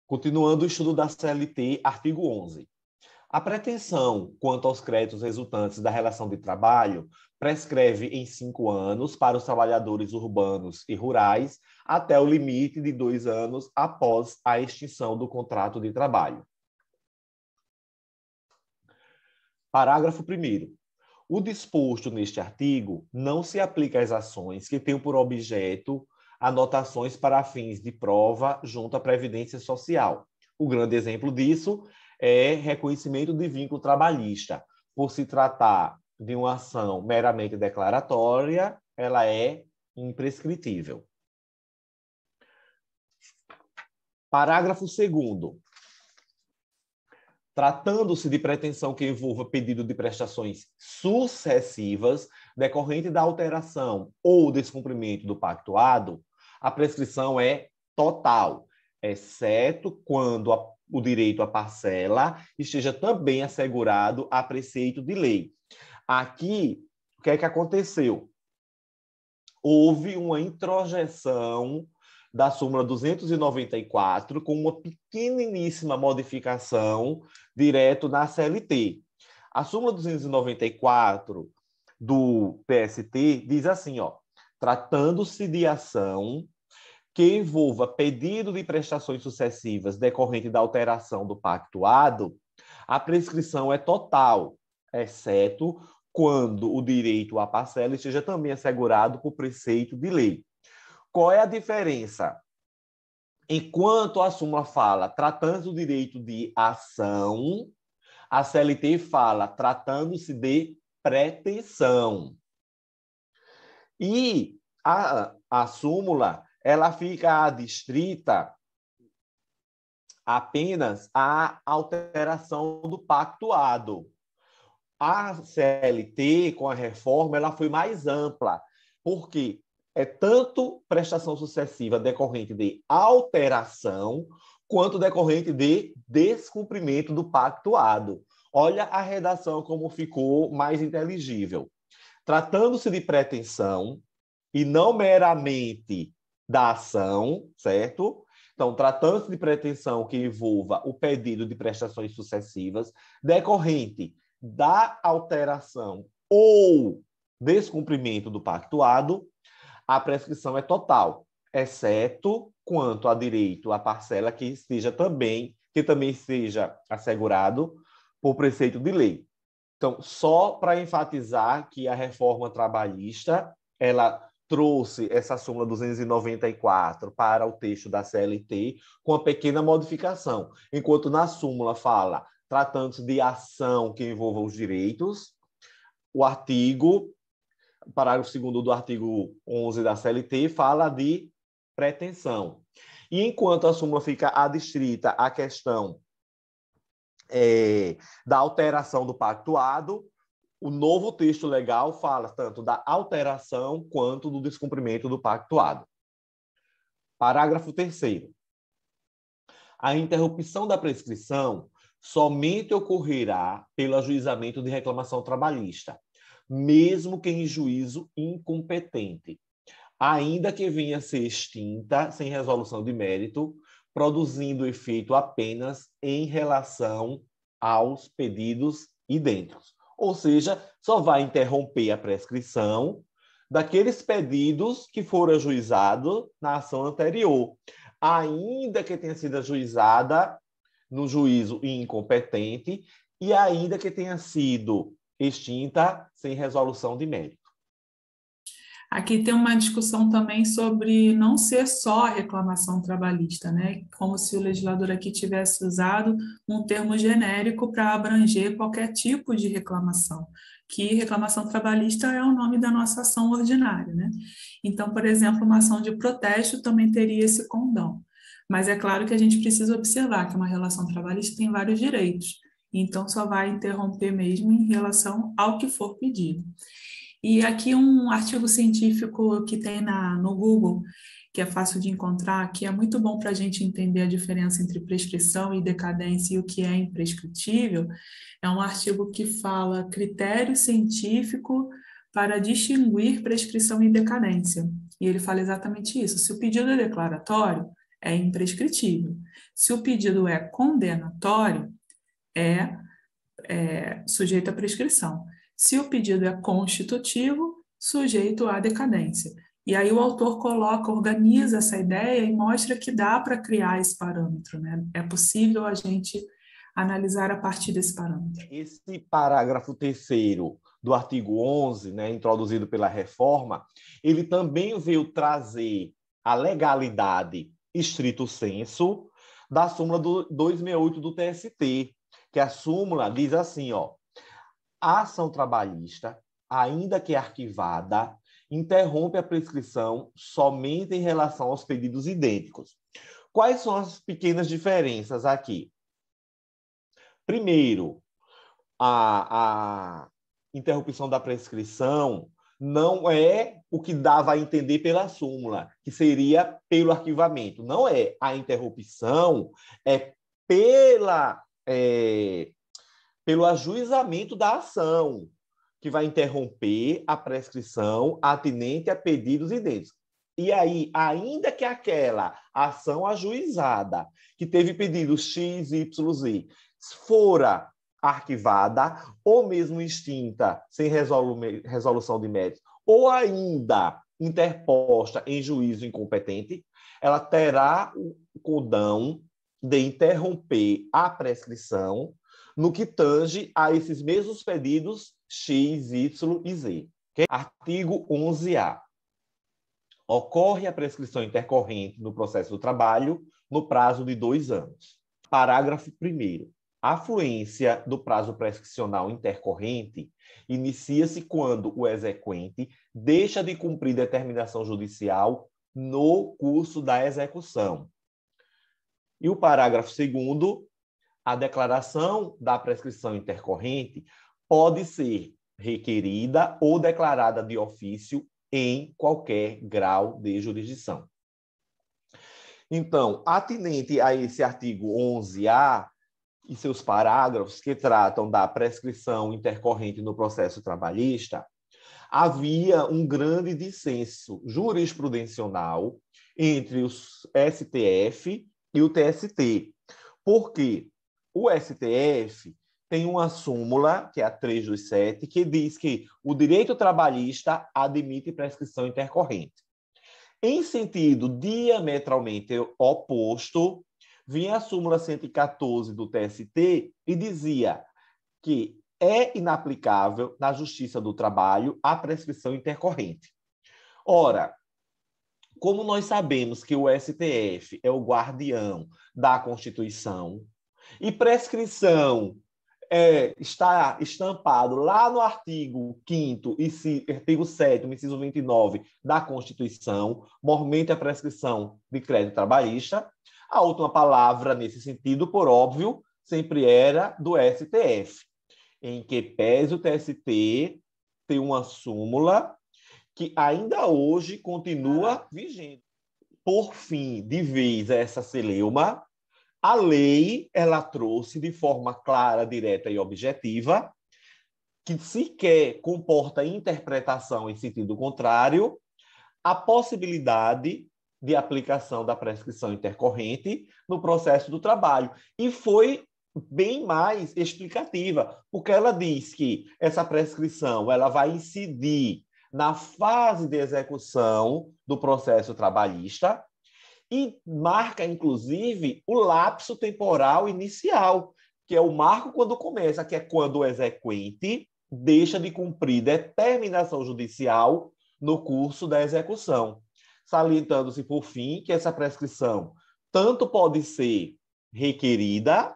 Continuando o estudo da CLT, artigo 11. A pretensão quanto aos créditos resultantes da relação de trabalho prescreve em 5 anos para os trabalhadores urbanos e rurais até o limite de 2 anos após a extinção do contrato de trabalho. Parágrafo 1º. O disposto neste artigo não se aplica às ações que tenham por objeto anotações para fins de prova junto à Previdência Social. O grande exemplo disso é reconhecimento de vínculo trabalhista. Por se tratar de uma ação meramente declaratória, ela é imprescritível. Parágrafo 2º. Tratando-se de pretensão que envolva pedido de prestações sucessivas decorrente da alteração ou descumprimento do pactuado, a prescrição é total, exceto quando o direito à parcela esteja também assegurado a preceito de lei. Aqui, o que é que aconteceu? Houve uma introjeção da súmula 294 com uma pequeniníssima modificação direto na CLT. A súmula 294 do PST diz assim, tratando-se de ação que envolva pedido de prestações sucessivas decorrente da alteração do pactuado, a prescrição é total, exceto quando o direito à parcela esteja também assegurado por preceito de lei. Qual é a diferença? Enquanto a súmula fala tratando do direito de ação, a CLT fala tratando-se de pretensão. E a súmula ela fica adstrita apenas à alteração do pactuado. A CLT, com a reforma, ela foi mais ampla, porque é tanto prestação sucessiva decorrente de alteração, quanto decorrente de descumprimento do pactuado. Olha a redação como ficou mais inteligível. Tratando-se de pretensão, e não meramente da ação, certo? Então, tratando-se de pretensão que envolva o pedido de prestações sucessivas, decorrente da alteração ou descumprimento do pactuado, a prescrição é total, exceto quanto a direito à parcela que também seja assegurado por preceito de lei. Então, só para enfatizar que a reforma trabalhista, ela trouxe essa súmula 294 para o texto da CLT com uma pequena modificação, enquanto na súmula fala tratando-se de ação que envolva os direitos, parágrafo 2º do artigo 11 da CLT fala de pretensão. E enquanto a súmula fica adstrita à questão da alteração do pactuado, o novo texto legal fala tanto da alteração quanto do descumprimento do pactuado. Parágrafo 3º. A interrupção da prescrição somente ocorrerá pelo ajuizamento de reclamação trabalhista, mesmo que em juízo incompetente, ainda que venha a ser extinta sem resolução de mérito, produzindo efeito apenas em relação aos pedidos idênticos. Ou seja, só vai interromper a prescrição daqueles pedidos que foram ajuizados na ação anterior, ainda que tenha sido ajuizada no juízo incompetente e ainda que tenha sido extinta sem resolução de mérito. Aqui tem uma discussão também sobre não ser só a reclamação trabalhista, né? Como se o legislador aqui tivesse usado um termo genérico para abranger qualquer tipo de reclamação, que reclamação trabalhista é o nome da nossa ação ordinária, né? Então, por exemplo, uma ação de protesto também teria esse condão. Mas é claro que a gente precisa observar que uma relação trabalhista tem vários direitos, então só vai interromper mesmo em relação ao que for pedido. E aqui um artigo científico que tem no Google, que é fácil de encontrar, que é muito bom para a gente entender a diferença entre prescrição e decadência e o que é imprescritível, é um artigo que fala critério científico para distinguir prescrição e decadência. E ele fala exatamente isso. Se o pedido é declaratório, é imprescritível. Se o pedido é condenatório, é sujeito à prescrição. Se o pedido é constitutivo, sujeito à decadência. E aí o autor organiza essa ideia e mostra que dá para criar esse parâmetro, né? É possível a gente analisar a partir desse parâmetro. Esse parágrafo 3º do artigo 11, né, introduzido pela reforma, ele também veio trazer a legalidade estrito sensu da súmula 268 do TST, que a súmula diz assim, ó, a ação trabalhista, ainda que arquivada, interrompe a prescrição somente em relação aos pedidos idênticos. Quais são as pequenas diferenças aqui? Primeiro, a interrupção da prescrição não é o que dava a entender pela súmula, que seria pelo arquivamento. Não é. A interrupção é pelo ajuizamento da ação, que vai interromper a prescrição atinente a pedidos idênticos. E aí, ainda que aquela ação ajuizada, que teve pedidos X, Y, Z, fora arquivada, ou mesmo extinta, sem resolução de méritos, ou ainda interposta em juízo incompetente, ela terá o condão de interromper a prescrição no que tange a esses mesmos pedidos X, Y e Z. Okay? Artigo 11A. Ocorre a prescrição intercorrente no processo do trabalho no prazo de 2 anos. Parágrafo 1º. A fluência do prazo prescricional intercorrente inicia-se quando o exequente deixa de cumprir determinação judicial no curso da execução. E o parágrafo 2º, a declaração da prescrição intercorrente pode ser requerida ou declarada de ofício em qualquer grau de jurisdição. Então, atinente a esse artigo 11A e seus parágrafos que tratam da prescrição intercorrente no processo trabalhista, havia um grande dissenso jurisprudencial entre o STF e o TST, porque o STF tem uma súmula, que é a 327, que diz que o direito trabalhista admite prescrição intercorrente. Em sentido diametralmente oposto, vinha a súmula 114 do TST e dizia que é inaplicável na Justiça do Trabalho a prescrição intercorrente. Ora, como nós sabemos que o STF é o guardião da Constituição e prescrição está estampado lá no artigo 5º e artigo 7º, inciso 29 da Constituição, mormente a prescrição de crédito trabalhista, a última palavra nesse sentido, por óbvio, sempre era do STF, em que pese o TST tem uma súmula que ainda hoje continua vigente. Por fim, de vez essa celeuma, a lei ela trouxe de forma clara, direta e objetiva, que sequer comporta interpretação em sentido contrário, a possibilidade de aplicação da prescrição intercorrente no processo do trabalho. E foi bem mais explicativa, porque ela diz que essa prescrição ela vai incidir na fase de execução do processo trabalhista e marca, inclusive, o lapso temporal inicial, que é o marco quando começa, que é quando o exequente deixa de cumprir determinação judicial no curso da execução, salientando-se, por fim, que essa prescrição tanto pode ser requerida,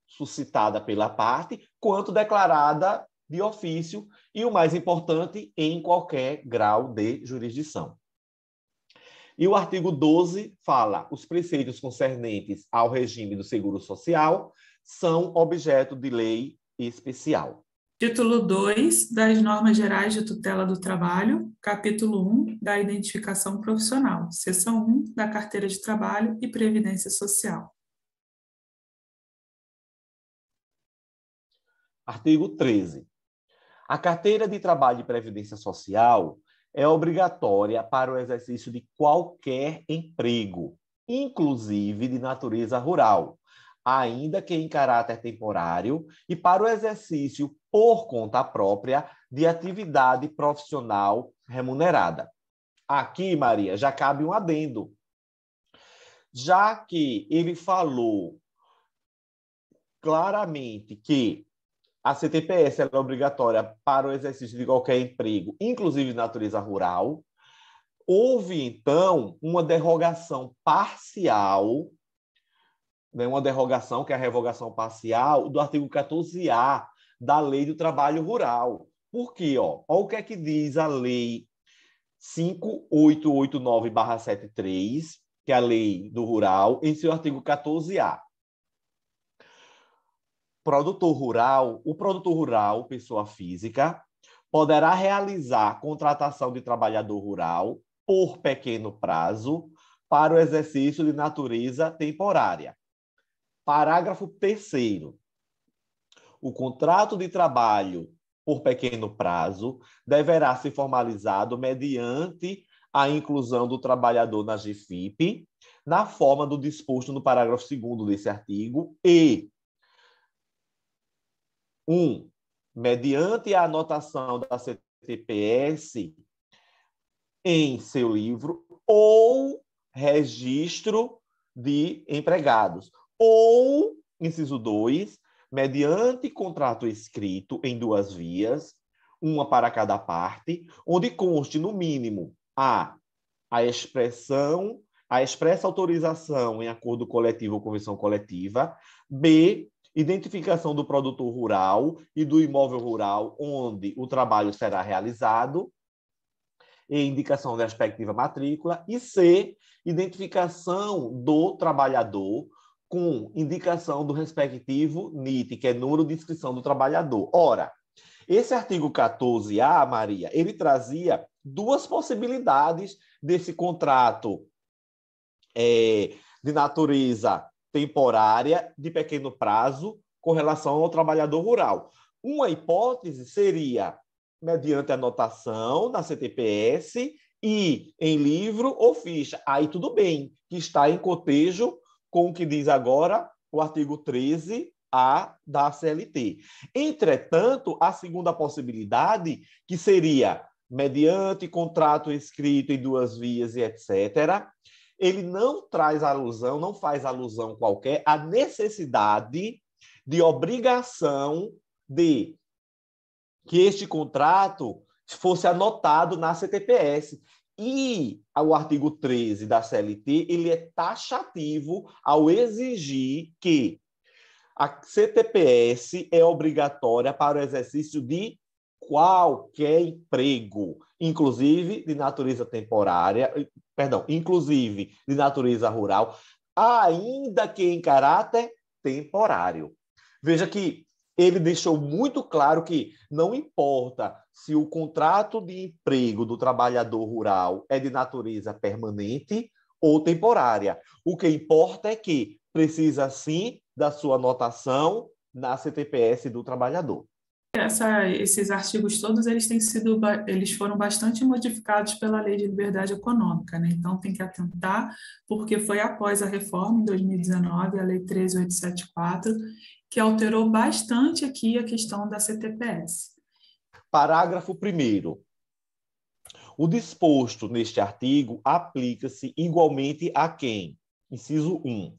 suscitada pela parte, quanto declarada de ofício e, o mais importante, em qualquer grau de jurisdição. E o artigo 12 fala: os preceitos concernentes ao regime do seguro social são objeto de lei especial. Título 2 das Normas Gerais de Tutela do Trabalho, capítulo 1 da Identificação Profissional, seção 1 da Carteira de Trabalho e Previdência Social. Artigo 13. A Carteira de Trabalho e Previdência Social é obrigatória para o exercício de qualquer emprego, inclusive de natureza rural, ainda que em caráter temporário, e para o exercício por conta própria de atividade profissional remunerada. Aqui, Maria, já cabe um adendo. Já que ele falou claramente que a CTPS é obrigatória para o exercício de qualquer emprego, inclusive de natureza rural, houve, então, uma derrogação parcial, né, uma derrogação, que é a revogação parcial, do artigo 14A da Lei do Trabalho Rural. Por quê? Olha o que é que diz a Lei 5889/73, que é a Lei do Rural, em seu artigo 14A. O produtor rural, pessoa física, poderá realizar contratação de trabalhador rural por pequeno prazo para o exercício de natureza temporária. Parágrafo 3º. O contrato de trabalho por pequeno prazo deverá ser formalizado mediante a inclusão do trabalhador na GFIP, na forma do disposto no parágrafo 2º desse artigo, e 1. Mediante a anotação da CTPS em seu livro ou registro de empregados. Ou, inciso 2, mediante contrato escrito em 2 vias, uma para cada parte, onde conste, no mínimo, a expressa autorização em acordo coletivo ou convenção coletiva, b, identificação do produtor rural e do imóvel rural onde o trabalho será realizado, e indicação da respectiva matrícula, e c, identificação do trabalhador com indicação do respectivo NIT, que é número de inscrição do trabalhador. Ora, esse artigo 14A, Maria, ele trazia 2 possibilidades desse contrato de natureza temporária, de pequeno prazo, com relação ao trabalhador rural. Uma hipótese seria mediante anotação na CTPS e em livro ou ficha. Aí tudo bem, que está em cotejo com o que diz agora o artigo 13A da CLT. Entretanto, a segunda possibilidade, que seria mediante contrato escrito em 2 vias e etc., ele não traz alusão, não faz alusão qualquer à necessidade de obrigação de que este contrato fosse anotado na CTPS. E o artigo 13 da CLT, ele é taxativo ao exigir que a CTPS é obrigatória para o exercício de qualquer emprego, inclusive de natureza temporária, inclusive de natureza rural, ainda que em caráter temporário. Veja que ele deixou muito claro que não importa se o contrato de emprego do trabalhador rural é de natureza permanente ou temporária. O que importa é que precisa, sim, da sua anotação na CTPS do trabalhador. Esses artigos todos eles foram bastante modificados pela Lei de Liberdade Econômica, né? Então tem que atentar, porque foi após a reforma em 2019, a Lei 13.874, que alterou bastante aqui a questão da CTPS. Parágrafo 1º. O disposto neste artigo aplica-se igualmente a quem? Inciso 1.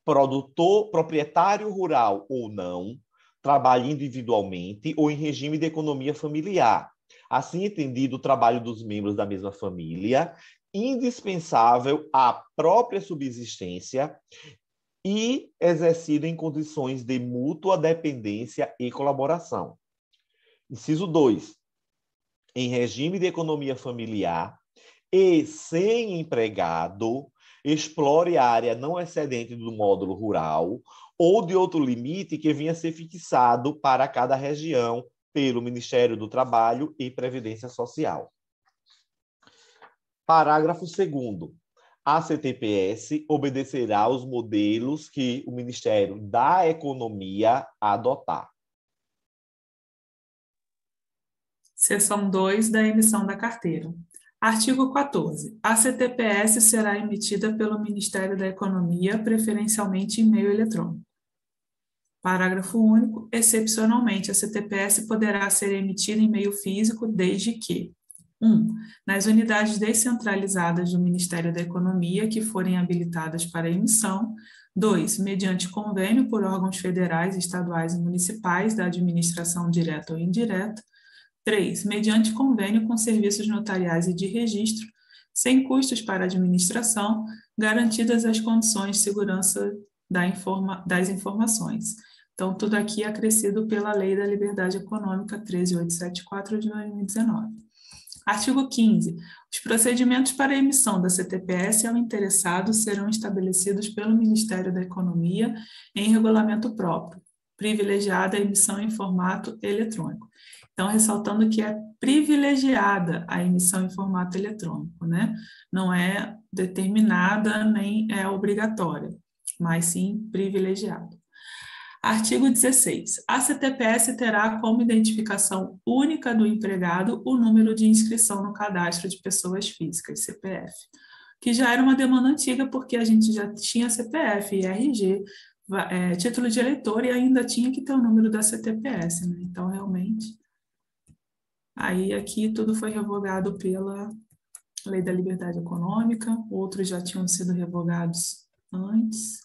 Produtor, proprietário rural ou não, trabalhe individualmente ou em regime de economia familiar. Assim entendido o trabalho dos membros da mesma família, indispensável à própria subsistência e exercido em condições de mútua dependência e colaboração. Inciso 2. Em regime de economia familiar e sem empregado, explore a área não excedente do módulo rural ou de outro limite que venha a ser fixado para cada região pelo Ministério do Trabalho e Previdência Social. Parágrafo 2º. A CTPS obedecerá aos modelos que o Ministério da Economia adotar. Seção 2 da emissão da carteira. Artigo 14. A CTPS será emitida pelo Ministério da Economia, preferencialmente em meio eletrônico. Parágrafo único. Excepcionalmente, a CTPS poderá ser emitida em meio físico desde que: 1. Nas unidades descentralizadas do Ministério da Economia que forem habilitadas para emissão. 2. Mediante convênio por órgãos federais, estaduais e municipais da administração direta ou indireta. 3. Mediante convênio com serviços notariais e de registro, sem custos para a administração, garantidas as condições de segurança das informações. Então, tudo aqui é acrescido pela Lei da Liberdade Econômica 13.874 de 2019. Artigo 15. Os procedimentos para a emissão da CTPS ao interessado serão estabelecidos pelo Ministério da Economia em regulamento próprio, privilegiada a emissão em formato eletrônico. Então, ressaltando que é privilegiada a emissão em formato eletrônico, né? Não é determinada nem é obrigatória, mas sim privilegiada. Artigo 16. A CTPS terá como identificação única do empregado o número de inscrição no cadastro de pessoas físicas, CPF, que já era uma demanda antiga, porque a gente já tinha CPF, RG, título de eleitor, e ainda tinha que ter o número da CTPS, né? Então, realmente, aí aqui tudo foi revogado pela Lei da Liberdade Econômica, outros já tinham sido revogados antes.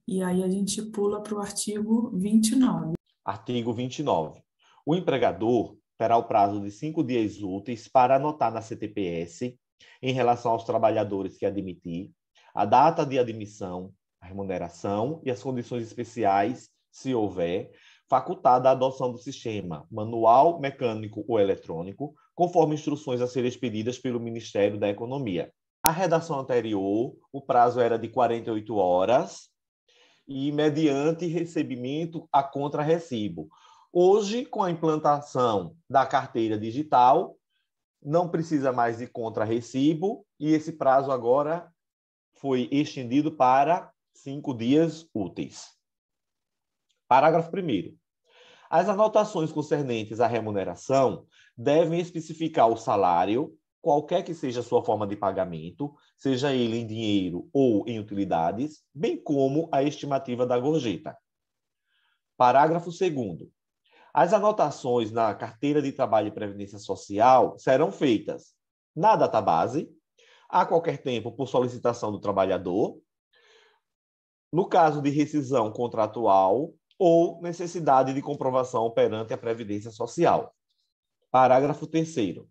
E aí a gente pula para o artigo 29. Artigo 29. O empregador terá o prazo de 5 dias úteis para anotar na CTPS, em relação aos trabalhadores que admitir, a data de admissão, a remuneração e as condições especiais, se houver, facultada a adoção do sistema manual, mecânico ou eletrônico, conforme instruções a serem expedidas pelo Ministério da Economia. A redação anterior, o prazo era de 48 horas, e mediante recebimento a contra-recibo. Hoje, com a implantação da carteira digital, não precisa mais de contra-recibo e esse prazo agora foi estendido para 5 dias úteis. Parágrafo 1º. As anotações concernentes à remuneração devem especificar o salário, qualquer que seja a sua forma de pagamento, seja ele em dinheiro ou em utilidades, bem como a estimativa da gorjeta. Parágrafo 2º. As anotações na carteira de trabalho e previdência social serão feitas na database, a qualquer tempo por solicitação do trabalhador, no caso de rescisão contratual ou necessidade de comprovação perante a previdência social. Parágrafo 3º.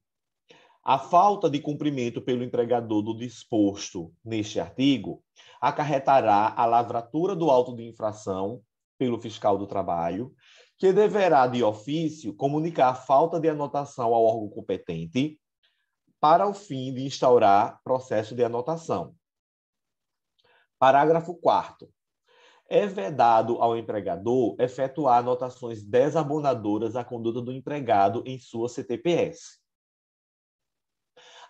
A falta de cumprimento pelo empregador do disposto neste artigo acarretará a lavratura do auto de infração pelo fiscal do trabalho, que deverá, de ofício, comunicar a falta de anotação ao órgão competente para o fim de instaurar processo de anotação. Parágrafo 4º. É vedado ao empregador efetuar anotações desabonadoras à conduta do empregado em sua CTPS.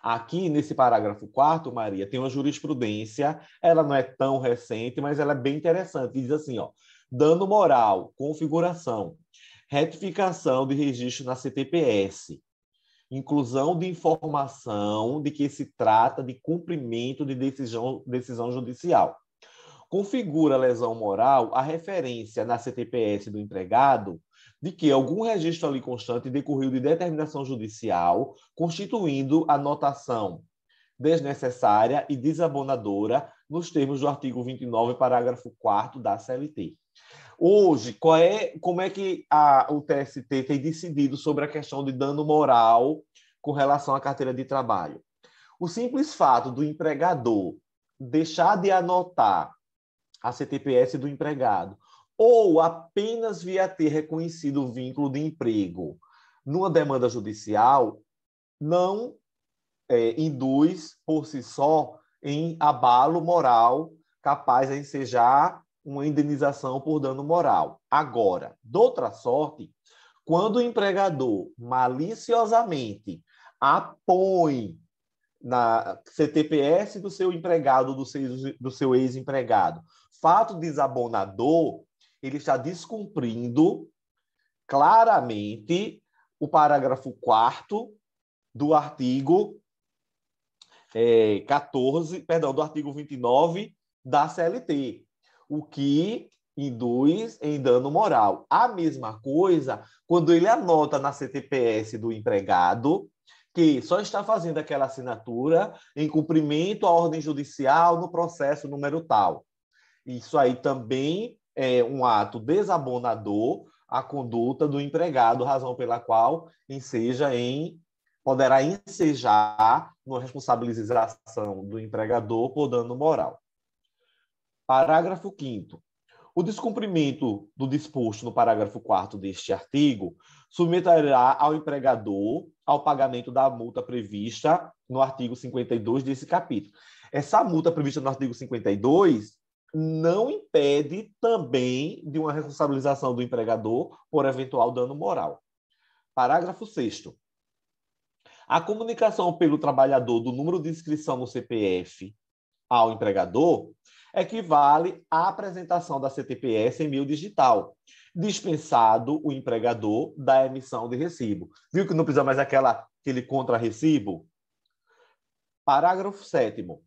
Aqui, nesse parágrafo 4º, Maria, tem uma jurisprudência, ela não é tão recente, mas ela é bem interessante. Diz assim, ó, dano moral, configuração, retificação de registro na CTPS, inclusão de informação de que se trata de cumprimento de decisão judicial. Configura lesão moral a referência na CTPS do empregado de que algum registro ali constante decorreu de determinação judicial, constituindo a anotação desnecessária e desabonadora nos termos do artigo 29, parágrafo 4º da CLT. Hoje, como é que o TST tem decidido sobre a questão de dano moral com relação à carteira de trabalho? O simples fato do empregador deixar de anotar a CTPS do empregado, ou apenas via ter reconhecido o vínculo de emprego numa demanda judicial, não induz por si só em abalo moral capaz de ensejar uma indenização por dano moral. Agora, de outra sorte, quando o empregador maliciosamente apõe na CTPS do seu empregado, do seu ex-empregado, fato desabonador, ele está descumprindo claramente o parágrafo 4º do artigo do artigo 29 da CLT, o que induz em dano moral. A mesma coisa quando ele anota na CTPS do empregado que só está fazendo aquela assinatura em cumprimento à ordem judicial no processo número tal. Isso aí também é um ato desabonador à conduta do empregado, razão pela qual poderá ensejar uma responsabilização do empregador por dano moral. Parágrafo 5º. O descumprimento do disposto no parágrafo 4º deste artigo submeterá ao empregador ao pagamento da multa prevista no artigo 52 desse capítulo. Essa multa prevista no artigo 52 não impede também de uma responsabilização do empregador por eventual dano moral. Parágrafo 6º. A comunicação pelo trabalhador do número de inscrição no CPF ao empregador equivale à apresentação da CTPS em meio digital, dispensado o empregador da emissão de recibo. Viu que não precisa mais aquele contra-recibo? Parágrafo 7º.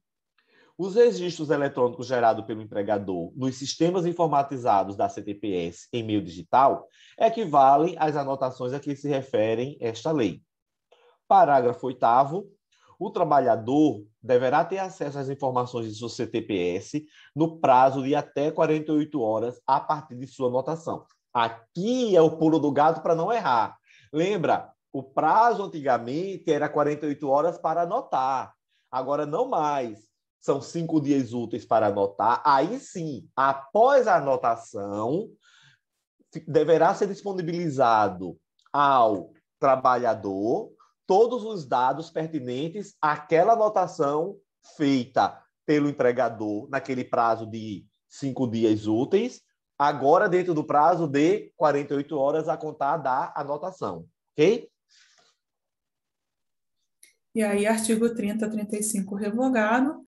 Os registros eletrônicos gerados pelo empregador nos sistemas informatizados da CTPS em meio digital equivalem às anotações a que se referem esta lei. Parágrafo 8º. O trabalhador deverá ter acesso às informações de sua CTPS no prazo de até 48 horas a partir de sua anotação. Aqui é o pulo do gato para não errar. Lembra, o prazo antigamente era 48 horas para anotar. Agora não mais. São 5 dias úteis para anotar. Aí sim, após a anotação, deverá ser disponibilizado ao trabalhador todos os dados pertinentes àquela anotação feita pelo empregador naquele prazo de 5 dias úteis, agora dentro do prazo de 48 horas a contar da anotação, ok? E aí, artigo 30, 35 revogado.